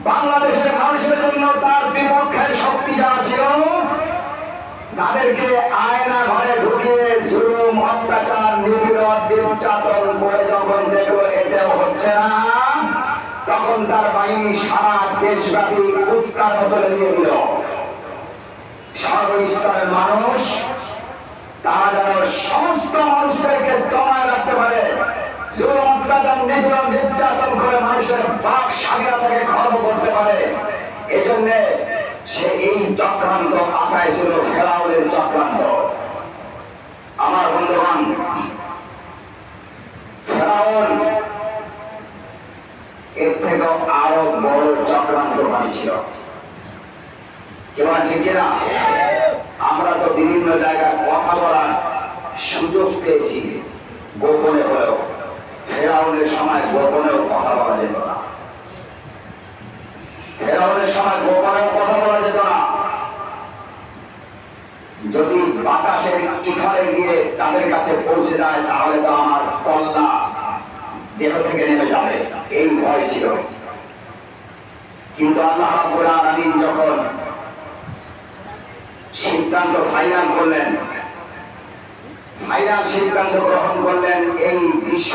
বাংলাদেশের মানুষের জন্য তার বিপক্ষের শক্তি যারা ছিল তাদেরকে আয়না ঘরে ঢুকিয়ে জুলুম, অত্যাচার, নিপীড়ন, নির্যাতন করে যখন দেখলো এতেও হচ্ছে না, তখন তার বাহিনী সারা দেশব্যাপী কুত্তার মতো লেগে দিল। সর্বস্তরের মানুষ তারা যেন সমস্ত মানুষদেরকে দমায় রাখতে পারে, জুলুম, অত্যাচার, নিপীড়ন, নির্যাতন করে মানুষের বাক স্বাধীনতাকে খর্ব করতে পারে। এজন্য সে এই চক্রান্ত আঁকাইছিল, ফেরাউনের চক্রান্ত। আমার বন্ধুগণ, ফেরাউন এর থেকেও আরো বড় চক্রান্তকারী ছিল। কেমন ঠিক কিনা? আমরা তো বিভিন্ন জায়গায় কথা বলার সুযোগ পেয়েছি গোপনে হলেও, ফেরাউনের সময় গোপনেও কথা বলা যেত না। ফেরাউনের সময় গোপনেও কথা বলা যেত না। যদি বাতাসের ইথারে গিয়ে তাদের কাছে পৌঁছে যায় তাহলে তো আমার কল্লা দেহ থেকে নেমে যাবে, এই ভয় ছিল। কিন্তু আল্লাহ রাব্বুল আলামিন যখন সিদ্ধান্ত ফাইনাল করলেন, ফাইনাল সিদ্ধান্ত গ্রহণ করলেন, এই বিশ্ব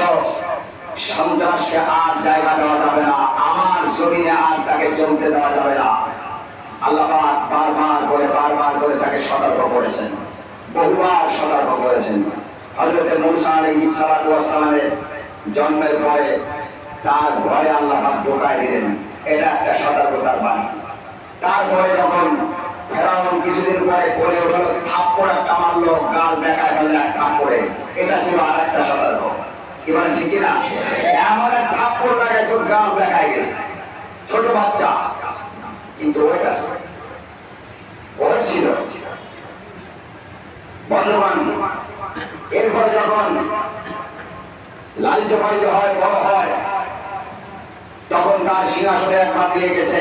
সন্ত্রাসকে আর জায়গা দেওয়া যাবে না, আমার জমিনে আর তাকে চলতে দেওয়া যাবে না। আল্লাহ পাক বারবার করে তাকে সতর্ক করেছেন, বহুবার সতর্ক করেছেন। হযরত মূসা আলাইহিস সালাতু ওয়াস সালামের জন্মের পরে তার ঘরে আল্লাহ পাক ঢোকায় দিলেন, এটা একটা সতর্কতার বাণী। তারপরে যখন ফেরাউন কিছুদিন পরে কোলে উঠলো, থাপ্পড় একটা মারলো, গাল দেখায় গেল এক থাপ্পড়ে, এটা ছিল আর একটা সতর্ক। কি বলেন ঠিক কিনা? এমন এক থাপ্পড় লাগাইছে, গাল দেখায় গেছে, ছোট বাচ্চা, কিন্তু ওইটা ওর ছিল। বন্ধুগণ, এরপরে যখন লালিত পালিত হয়, বড় হয়, তখন তার সিংহাসনে একবার নিয়ে গেছে।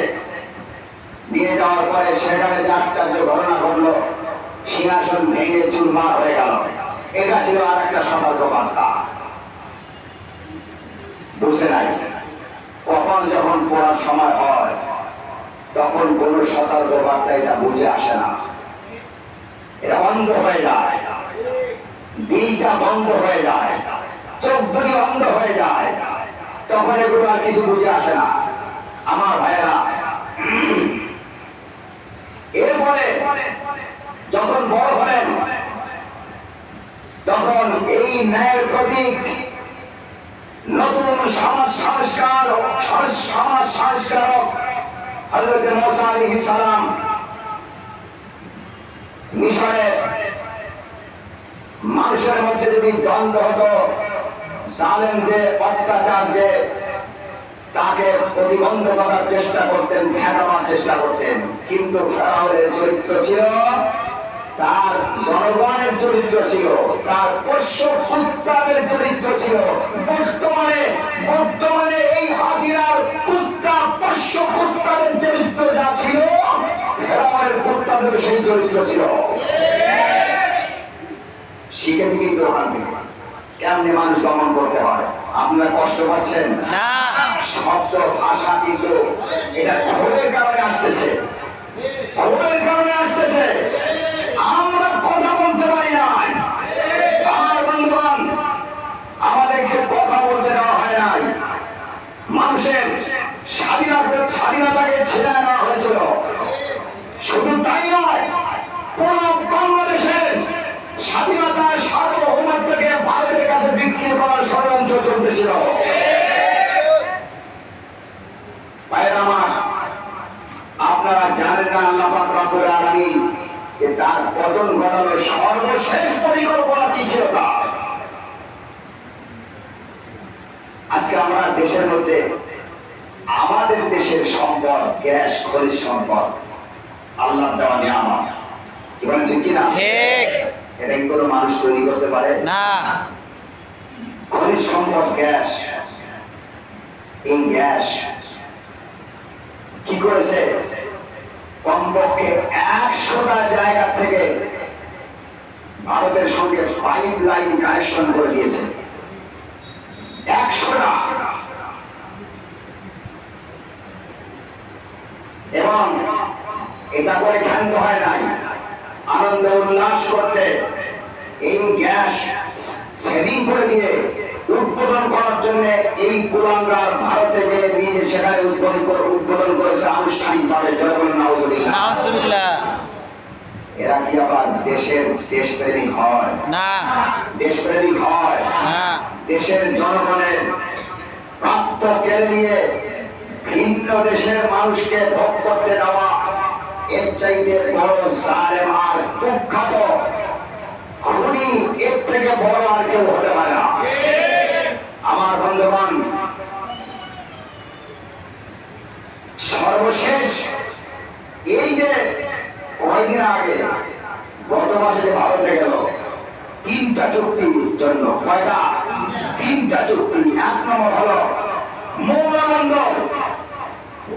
নিয়ে যাওয়ার পরে সেখানে যে আশ্চর্য ঘটনা ঘটলো, সিংহাসন ভেঙে চুরমার হয়ে গেল, এটা ছিল আর একটা সতর্ক বার্তা। বুঝে নাই, কপাল যখন পড়ার সময় হয় তখন কোন সতর্ক বার্তা এটা বুঝে আসে না, এটা বন্ধ হয়ে যায়, দিলটা বন্ধ হয়ে যায়, চোখ দুটি বন্ধ হয়ে যায়, তখন এগুলো আর কিছু বুঝে আসে না। আমার ভাইয়েরা, এরপরে যখন বড় হলেন তখন এই ন্যায়ের প্রতীক, নতুন সমাজ সংস্কারক হযরত মূসা আলাইহিস সালাম মিশরে মানুষের মধ্যে যদি দ্বন্দ্ব হতো, জালেম যে, অত্যাচার যে, তাকে প্রতিবন্ধ করার চেষ্টা করতেন, ঠেকানোর চেষ্টা করতেন। কিন্তু ফেরাউনের চরিত্র ছিল, তার জনগণের চরিত্র ছিল, তার পোষ্য কুত্তাদের চরিত্র ছিল। বর্তমানে এই হাজিরার কুত্তা, পোষ্য কুত্তাদের চরিত্র যা ছিল, ফেরাউনের কুত্তাদের সেই চরিত্র ছিল। শিখেছি কিন্তু ওখান থেকে কেমনে মানুষ দমন করতে হয়। আপনারা কষ্ট পাচ্ছেন না? শব্দ ভাষা কিন্তু এটা ক্ষোভের কারণে আসতেছে, ক্ষোভের কারণে আসতেছে। আমরা কথা বলতে পারি না। আমার বন্ধুগণ, আমাদেরকে কথা বলতে দেওয়া হয় নাই। মানুষের স্বাধীনতাকে ছেড়ে নেওয়া হয়েছিল। শুধু তাই নয়, পুরো বাংলাদেশের স্বাধীনতা, সার্বভৌমত্বকে ভারতের কাছে বিক্রি করার ষড়যন্ত্র চলতেছিল। ভাইয়েরা আমার, আপনারা জানেন না আল্লাহ পাক রব্বুল আলামিন যে তার পতন ঘটানোর সর্বশেষ পরিকল্পনা কি ছিল তার। আজকে আমরা দেশের মধ্যে, আমাদের দেশের সম্পদ, গ্যাস, খনিজ সম্পদ আল্লাহর দেওয়া নিয়ামত। কি বলেন ঠিক কিনা? এটা কি কোনো মানুষ তৈরি করতে পারে? না। খনিজ সম্পদ, গ্যাস, এই গ্যাস কি করেছে? কমপক্ষে 100টা জায়গা থেকে ভারতের সঙ্গে পাইপ লাইন কানেকশন করে দিয়েছে। 100টা। এবং এটা করে ক্ষান্ত হয় নাই, আনন্দ উল্লাস করতে এই গ্যাস সেভিং করে দিয়ে উদ্বোধন করার জন্য এই কুলাঙ্গার ভারতে যে নিজে সেখানে উদ্বোধন করেছে আনুষ্ঠানিকভাবে। জয় বলেন নাউজুবিল্লাহ। এরা কি আবার দেশপ্রেমিক হয়? না, দেশপ্রেমিক হয় না। দেশের জনগণের প্রাপ্য কেড়ে নিয়ে ভিন্ন দেশের মানুষকে ভোগ করতে দেওয়া এর চাইতে বড় জালেম আর কুখ্যাত খুনি এর থেকে বড় আর কেউ হতে পারে না। আমার বন্ধুগণ, সর্বশেষ এই যে কয়েকদিন আগে গত মাসে যে ভারতে গেল 3টা চুক্তির জন্য, কয়টা? 3টা চুক্তি। 1 নম্বর হলো মোংলা বন্দর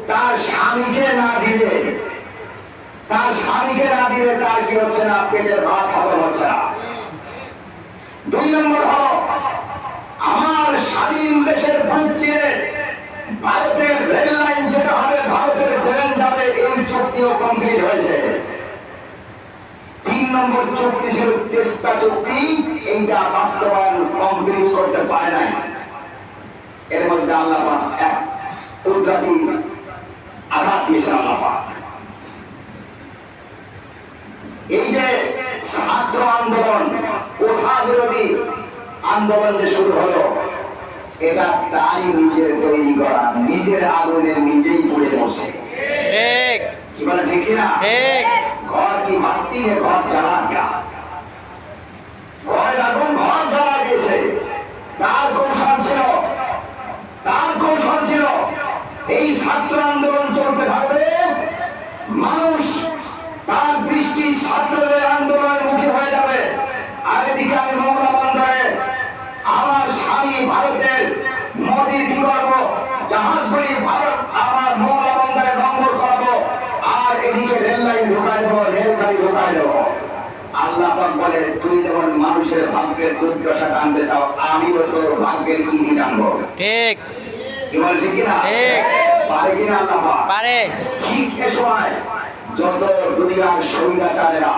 তার স্বামীকে না দিলে তার কি হচ্ছে না, পেটের ভাত হজম হচ্ছে না। 2 নম্বর হলো আমার স্বাধীন দেশের বুক চিরে ভারতের রেল লাইন যেটা হবে, ভারতের ট্রেন যাবে, এই চুক্তিও কমপ্লিট হয়েছে। 3 নম্বর চুক্তি ছিল তিস্তা চুক্তি, এইটা বাস্তবায়ন কমপ্লিট করতে পারে নাই। এর মধ্যে আল্লাহ পাক এক কুদরতি আঘাত দিয়েছেন। আল্লাহ পাক এই যে ছাত্র আন্দোলন, কোঠা বিরোধী আন্দোলন যে শুরু হলো, এটা তারই নিজের তৈরি করা, নিজের আগুনে নিজেই পুড়ে বসে। কি বলে ঠিক না? ঘর কি বাতি নিয়ে ঘর জ্বালা দিয়া, ঘরের আগুন ঘর জ্বালা দিয়েছে। তার কৌশল ছিল এই ছাত্র আন্দোলন চলতে থাকবে, মানুষ তার বৃষ্টি ছাত্রদের আন্দোলনের মুখে হয়ে যাবে, আর এদিকে আমি মোংলা বন্দরে আমার স্বামী ভারতের মোদির কি করবো, জাহাজগুলি ভারত আমার মোংলা বন্দরে নম্বর করাবো, আর এদিকে রেল লাইন ঢোকায় দেবো, রেলগাড়ি ঢোকায় দেবো। আল্লাহ পাক বলে, তুই যেমন মানুষের ভাগ্যের দুর্দশা টানতে চাও, আমিও তোর ভাগ্যের ইতি জানবো। ঠিক কি বল, ঠিক কিনা? পারে কিনা আল্লাহ পাক? পারে। ঠিক এ সময় যত দুনিয়ার স্বৈরাচারেরা,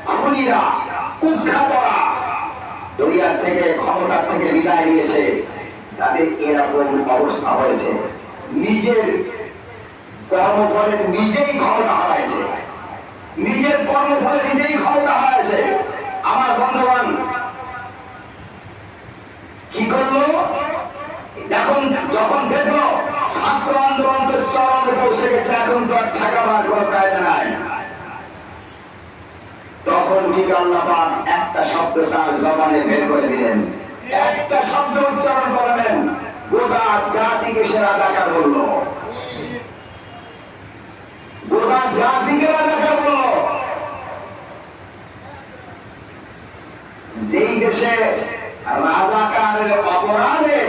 খুনিরা, কুখ্যাতরা দুনিয়ার থেকে, ক্ষমতার থেকে বিদায় নিয়েছে, তাদের এরকম অবস্থা হয়েছে। নিজের কর্মফলে নিজেই ক্ষমতা হারাইছে, নিজের কর্মফলে নিজেই ক্ষমতা হারাইছে। আমার বন্ধুগণ কি করলো? এখন যখন দেখলো ছাত্র আন্দোলন তো চরমে পৌঁছে গেছে, এখন তো আর ঠেকাবার কোনো কায়দা নাই, তখন ঠিক আল্লাহ পাক একটা শব্দ তার জবানে বের করে দিলেন, একটা শব্দ উচ্চারণ করলেন, গোটা জাতিকে সে রাজাকার বলল, গোটা জাতিকে রাজাকার বলল। যেই দেশে রাজাকারের অপরাধে